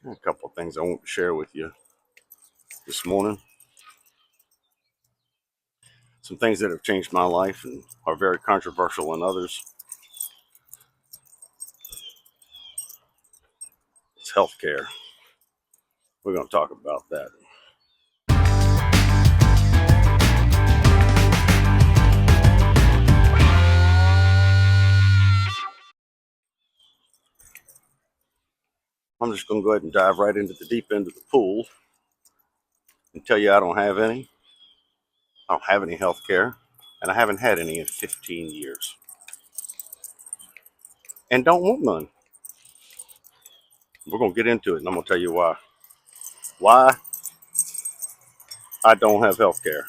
A couple of things I want to share with you this morning. Some things that have changed my life and are very controversial in others. It's healthcare. We're going to talk about that. I'm just going to go ahead and dive right into the deep end of the pool and tell you I don't have any. I don't have any healthcare, and I haven't had any in 15 years. And don't want none. We're going to get into it, and I'm going to tell you why. Why I don't have healthcare.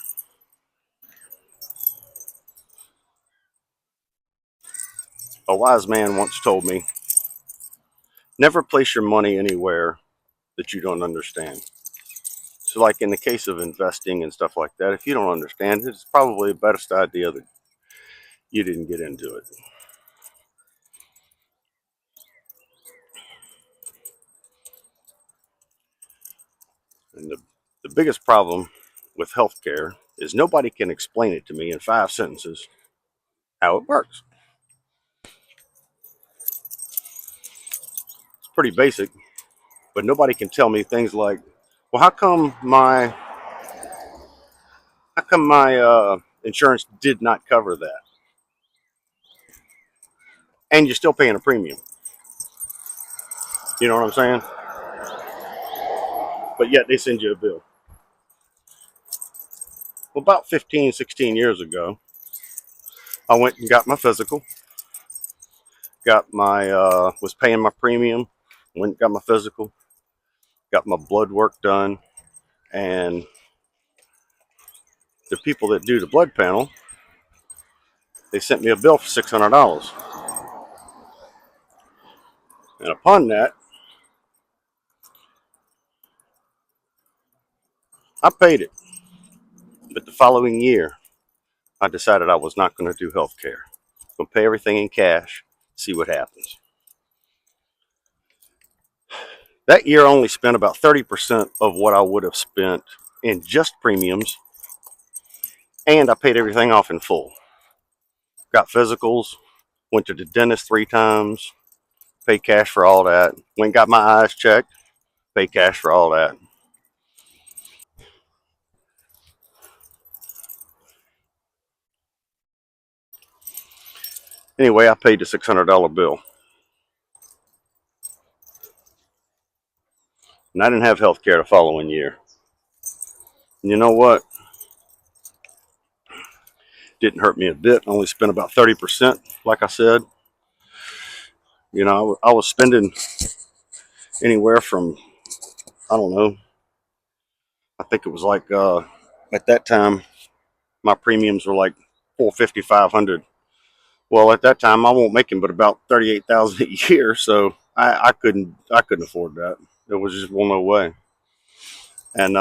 A wise man once told me, never place your money anywhere that you don't understand. So, like in the case of investing and stuff like that, if you don't understand it, it's probably the best idea that you didn't get into it. And the biggest problem with healthcare is nobody can explain it to me in 5 sentences how it works. It's pretty basic, but nobody can tell me things like, well, how come my insurance did not cover that, and you're still paying a premium. You know what I'm saying? But yet they send you a bill. Well, about 15, 16 years ago, I went and got my physical. Was paying my premium. Went and got my physical. Got my blood work done, and the people that do the blood panel, they sent me a bill for $600. And upon that, I paid it. But the following year, I decided I was not going to do health care. I'm going to pay everything in cash, see what happens. That year, I only spent about 30% of what I would have spent in just premiums, and I paid everything off in full. Got physicals, went to the dentist 3 times, paid cash for all that. Went and got my eyes checked, paid cash for all that. Anyway, I paid the $600 bill. And I didn't have health care the following year. And you know what? Didn't hurt me a bit. I only spent about 30%, like I said. I was spending anywhere from, I don't know, I think it was like, at that time, my premiums were like 450, 500. Well, at that time, I won't make him but about 38,000 a year. So I couldn't afford that. It was just one no way. And,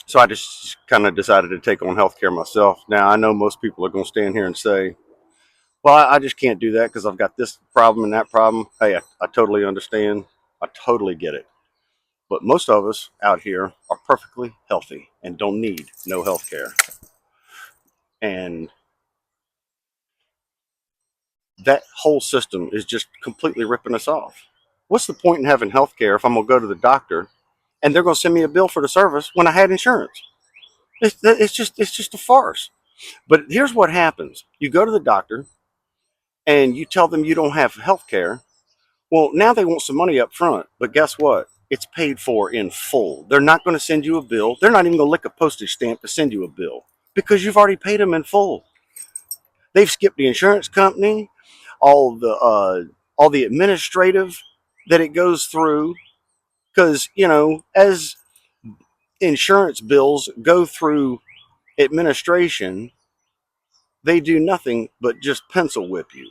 so I just kind of decided to take on healthcare myself. Now I know most people are going to stand here and say, well, I just can't do that because I've got this problem and that problem. Hey, I totally understand. I totally get it. But most of us out here are perfectly healthy and don't need no health care. And that whole system is just completely ripping us off. What's the point in having health care if I'm going to go to the doctor and they're going to send me a bill for the service when I had insurance? It's just a farce. But here's what happens. You go to the doctor and you tell them you don't have health care. Well, now they want some money up front, but guess what? It's paid for in full. They're not going to send you a bill. They're not even going to lick a postage stamp to send you a bill because you've already paid them in full. They've skipped the insurance company, all the administrative that it goes through, because as insurance bills go through administration, they do nothing but just pencil whip you.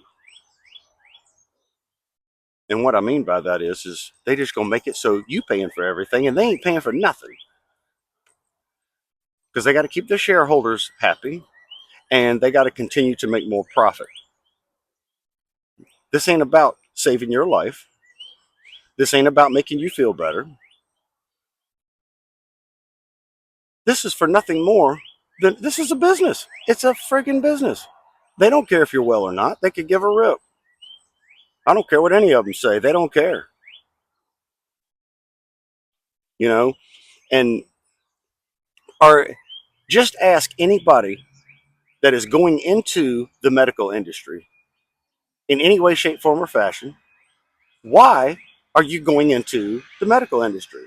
And what I mean by that is they just gonna make it so you paying for everything and they ain't paying for nothing because they got to keep their shareholders happy and they got to continue to make more profit. This ain't about saving your life. This ain't about making you feel better. This is for nothing more than this is a business. It's a friggin' business. They don't care if you're well or not. They could give a rip. I don't care what any of them say. They don't care. You know, and or just ask anybody that is going into the medical industry in any way, shape, form, or fashion, why are you going into the medical industry?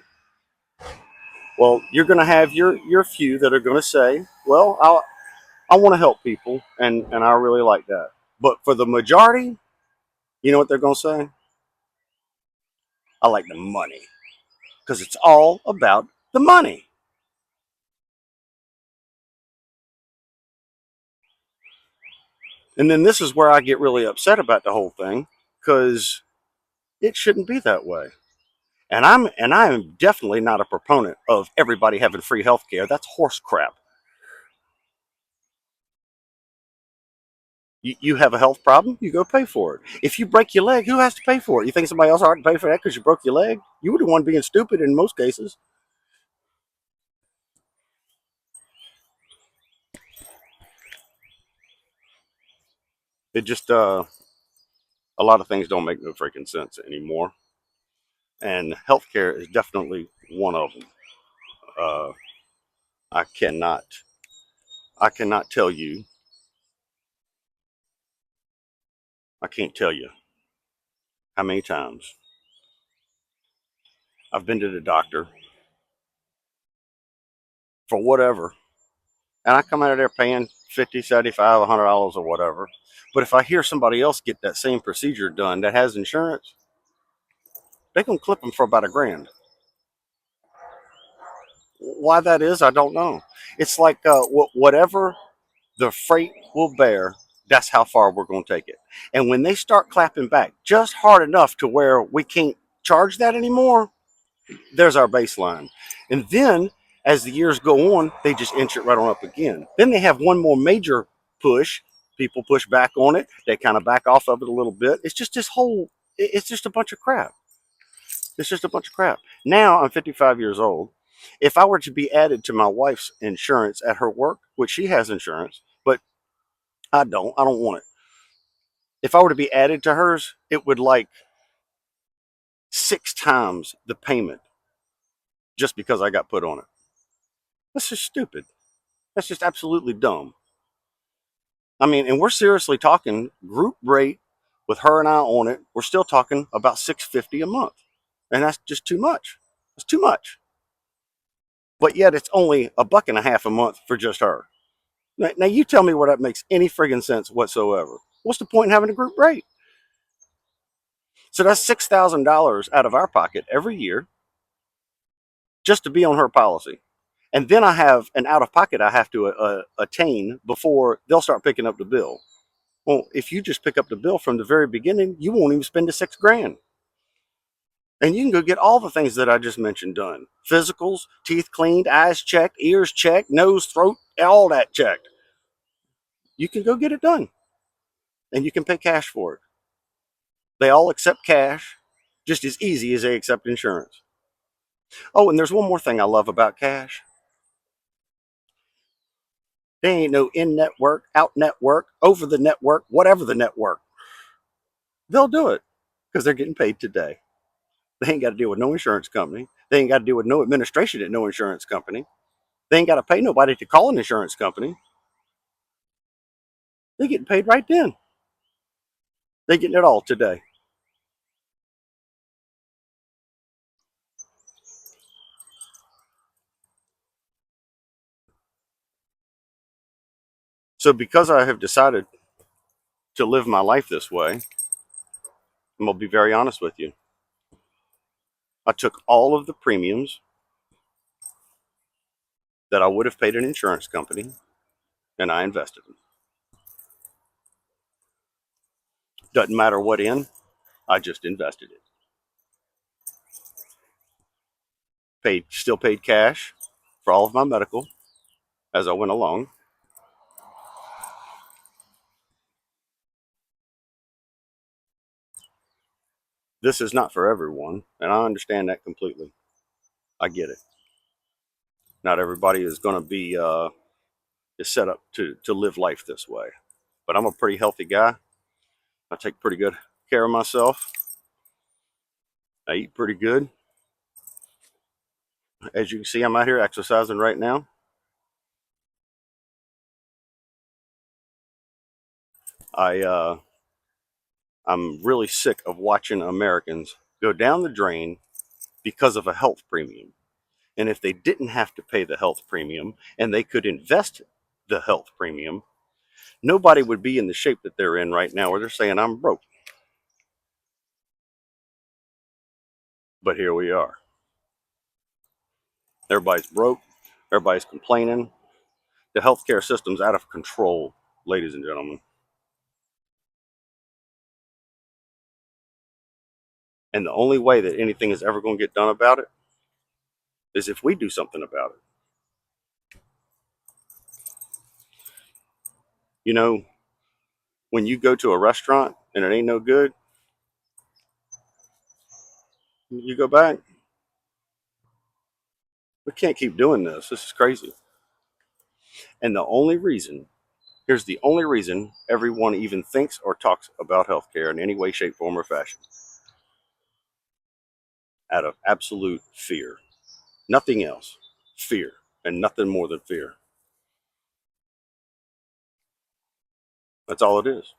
Well, you're going to have your few that are going to say, well, I want to help people, and I really like that. But for the majority, you know what they're going to say? I like the money, because it's all about the money. And then this is where I get really upset about the whole thing, because it shouldn't be that way. And I'm definitely not a proponent of everybody having free health care. That's horse crap. You have a health problem, you go pay for it. If you break your leg, who has to pay for it? You think somebody else ought to pay for that because you broke your leg? You were the one being stupid in most cases. It just a lot of things don't make no freaking sense anymore, and healthcare is definitely one of them. Uh, I cannot I cannot tell you. I can't tell you how many times I've been to the doctor for whatever, and I come out of there paying 50, 75, $100 or whatever. But if I hear somebody else get that same procedure done that has insurance, they can clip them for about $1,000. Why that is, I don't know. It's like whatever the freight will bear, that's how far we're going to take it. And when they start clapping back just hard enough to where we can't charge that anymore, there's our baseline. And then as the years go on, they just inch it right on up again. Then they have one more major push. People push back on it. They kind of back off of it a little bit. It's just this whole, it's just a bunch of crap. It's just a bunch of crap. Now I'm 55 years old. If I were to be added to my wife's insurance at her work, which she has insurance, but I don't want it. If I were to be added to hers, it would like 6 times the payment just because I got put on it. That's just stupid. That's just absolutely dumb. I mean, and we're seriously talking group rate with her and I on it. We're still talking about $650 a month, and that's just too much. It's too much. But yet it's only a buck and a half a month for just her. Now you tell me where that makes any friggin' sense whatsoever. What's the point in having a group rate? So that's $6,000 out of our pocket every year just to be on her policy. And then I have an out of pocket I have to attain before they'll start picking up the bill. Well, if you just pick up the bill from the very beginning, you won't even spend the $6,000. And you can go get all the things that I just mentioned done: physicals, teeth cleaned, eyes checked, ears checked, nose, throat, all that checked. You can go get it done, and you can pay cash for it. They all accept cash just as easy as they accept insurance. Oh, and there's one more thing I love about cash. There ain't no in network, out network, over the network, whatever the network. They'll do it because they're getting paid today. They ain't got to deal with no insurance company. They ain't got to deal with no administration at no insurance company. They ain't got to pay nobody to call an insurance company. They're getting paid right then. They're getting it all today. So because I have decided to live my life this way, I'm going to be very honest with you. I took all of the premiums that I would have paid an insurance company and I invested them. Doesn't matter what in, I just invested it. Still paid cash for all of my medical as I went along. This is not for everyone, and I understand that completely. I get it. Not everybody is going to be is set up to live life this way. But I'm a pretty healthy guy. I take pretty good care of myself. I eat pretty good. As you can see, I'm out here exercising right now. I I'm really sick of watching Americans go down the drain because of a health premium. And if they didn't have to pay the health premium and they could invest the health premium, nobody would be in the shape that they're in right now where they're saying I'm broke. But here we are. Everybody's broke. Everybody's complaining. The healthcare system's out of control, ladies and gentlemen. And the only way that anything is ever going to get done about it is if we do something about it. You know, when you go to a restaurant and it ain't no good, you go back. We can't keep doing this. This is crazy. And the only reason, here's the only reason everyone even thinks or talks about healthcare in any way, shape, form, or fashion, out of absolute fear. Nothing else. Fear. And nothing more than fear. That's all it is.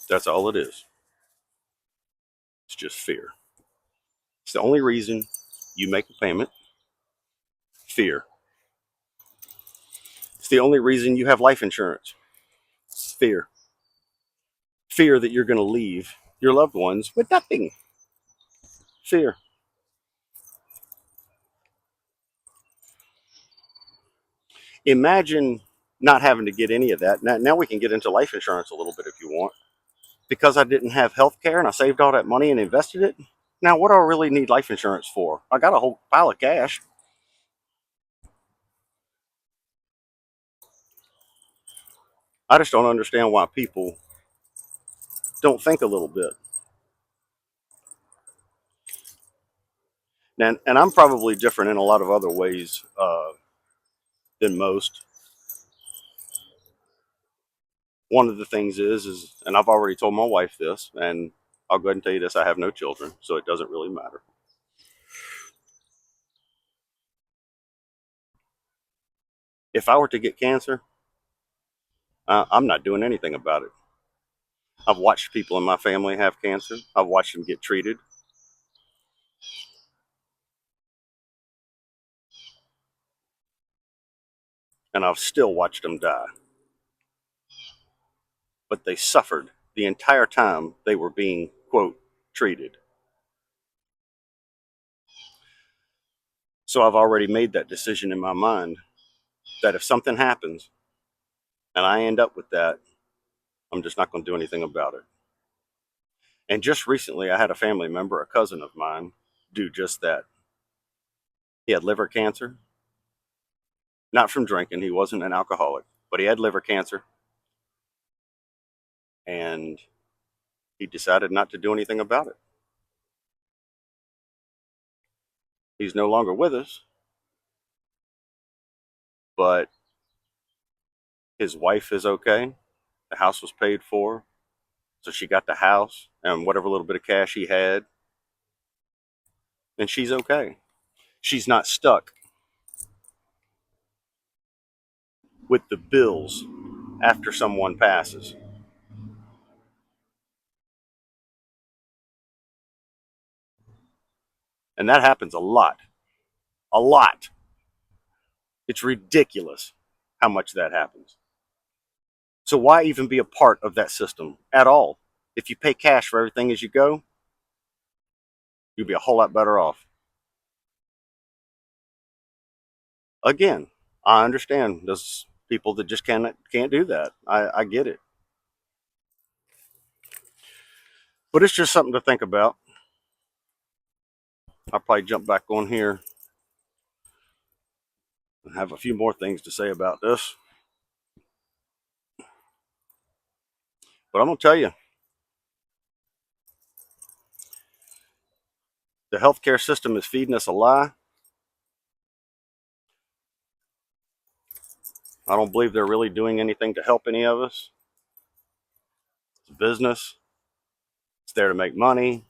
That's all it is. It's just fear. It's the only reason you make a payment. Fear. It's the only reason you have life insurance. Fear. Fear that you're going to leave your loved ones with nothing. Fear. Imagine not having to get any of that. Now we can get into life insurance a little bit if you want. Because I didn't have health care and I saved all that money and invested it. Now, what do I really need life insurance for? I got a whole pile of cash. I just don't understand why people don't think a little bit. And I'm probably different in a lot of other ways than most. One of the things is, and I've already told my wife this, and I'll go ahead and tell you this: I have no children, so it doesn't really matter. If I were to get cancer, I'm not doing anything about it. I've watched people in my family have cancer. I've watched them get treated, and I've still watched them die. But they suffered the entire time they were being, quote, treated. So I've already made that decision in my mind that if something happens and I end up with that, I'm just not going to do anything about it. And just recently, I had a family member, a cousin of mine, do just that. He had liver cancer, not from drinking, he wasn't an alcoholic, but he had liver cancer, and he decided not to do anything about it. He's no longer with us, but his wife is okay. The house was paid for, so she got the house and whatever little bit of cash he had, and she's okay. She's not stuck with the bills after someone passes. And that happens a lot. A lot. It's ridiculous how much that happens. So why even be a part of that system at all? If you pay cash for everything as you go, you'll be a whole lot better off. Again, I understand there's people that just can't do that. I get it. But it's just something to think about. I'll probably jump back on here and have a few more things to say about this. But I'm going to tell you, the healthcare system is feeding us a lie. I don't believe they're really doing anything to help any of us. It's a business. It's there to make money.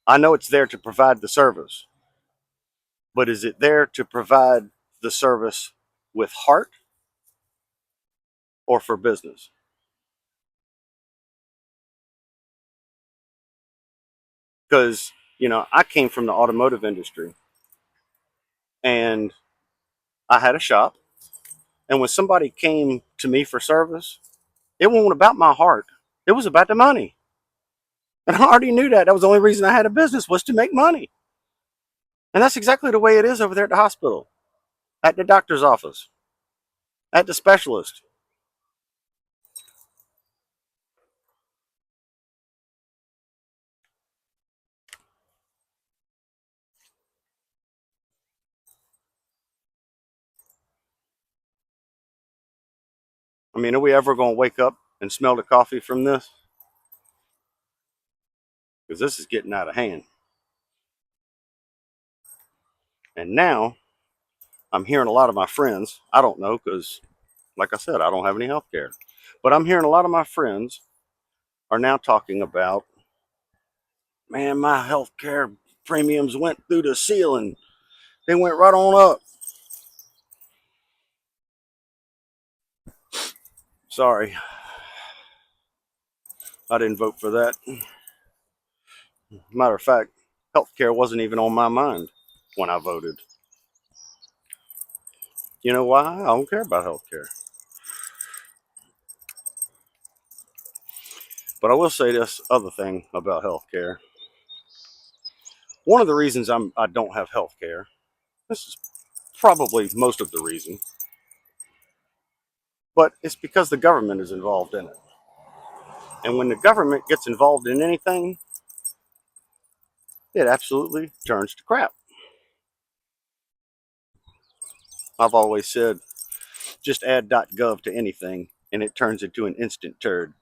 I know it's there to provide the service, but is it there to provide the service with heart or for business? Because, I came from the automotive industry and I had a shop. And when somebody came to me for service, it wasn't about my heart. It was about the money. And I already knew that. That was the only reason I had a business was to make money. And that's exactly the way it is over there at the hospital, at the doctor's office, at the specialist. I mean, are we ever going to wake up and smell the coffee from this? Because this is getting out of hand. And now I'm hearing a lot of my friends, I don't know, because like I said, I don't have any health care. But I'm hearing a lot of my friends are now talking about, man, my health care premiums went through the ceiling. They went right on up. Sorry, I didn't vote for that. Matter of fact, healthcare wasn't even on my mind when I voted. You know why? I don't care about healthcare. But I will say this other thing about healthcare. One of the reasons I don't have healthcare, this is probably most of the reason, but it's because the government is involved in it. And when the government gets involved in anything, it absolutely turns to crap. I've always said, just add .gov to anything and it turns into an instant turd.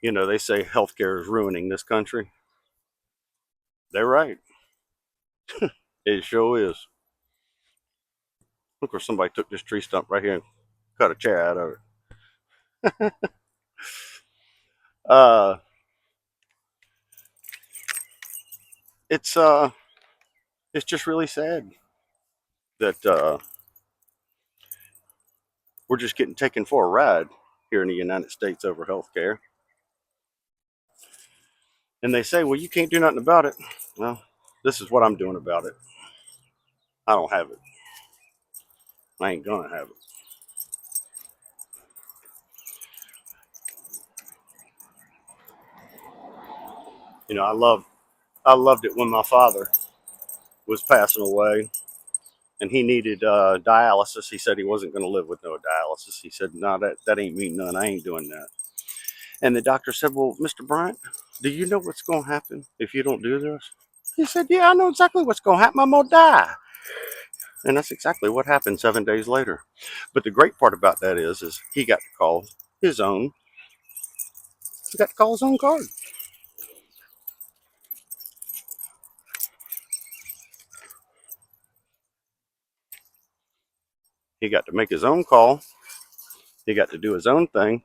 They say healthcare is ruining this country. They're right. It sure is. Look where somebody took this tree stump right here and cut a chair out of it. uh, it's it's just really sad that we're just getting taken for a ride here in the United States over healthcare. And they say, well, you can't do nothing about it. Well, this is what I'm doing about it. I don't have it. I ain't gonna have it. I loved it when my father was passing away and he needed dialysis. He said he wasn't going to live with no dialysis. He said, no, that ain't me none. I ain't doing that. And the doctor said, well, Mr. Bryant, do you know what's going to happen if you don't do this? He said, yeah, I know exactly what's going to happen. I'm going to die. And that's exactly what happened 7 days later. But the great part about that is he got to call his own. He got to call his own card. He got to make his own call. He got to do his own thing.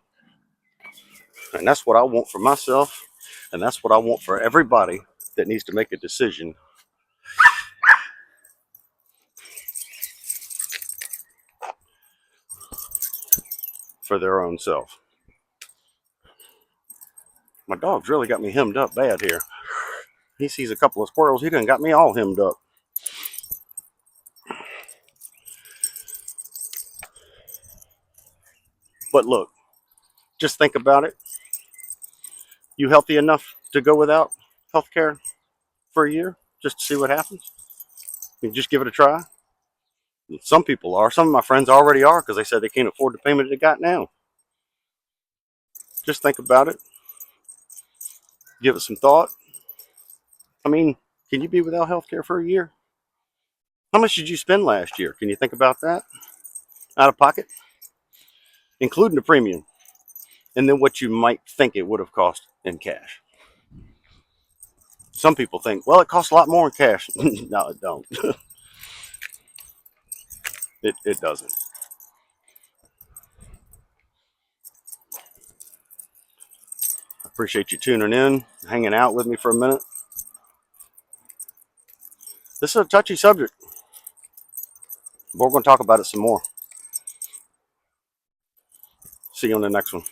And that's what I want for myself. And that's what I want for everybody that needs to make a decision for their own self. My dog's really got me hemmed up bad here. He sees a couple of squirrels. He done got me all hemmed up. But look, just think about it. You healthy enough to go without health care for a year just to see what happens? You just give it a try. Some people are. Some of my friends already are because they said they can't afford the payment they got now. Just think about it. Give it some thought. I mean, can you be without health care for a year? How much did you spend last year? Can you think about that? Out of pocket? Including the premium. And then what you might think it would have cost in cash. Some people think, well, it costs a lot more in cash. No, it don't. It doesn't. I appreciate you tuning in, hanging out with me for a minute. This is a touchy subject. But we're going to talk about it some more. See you on the next one.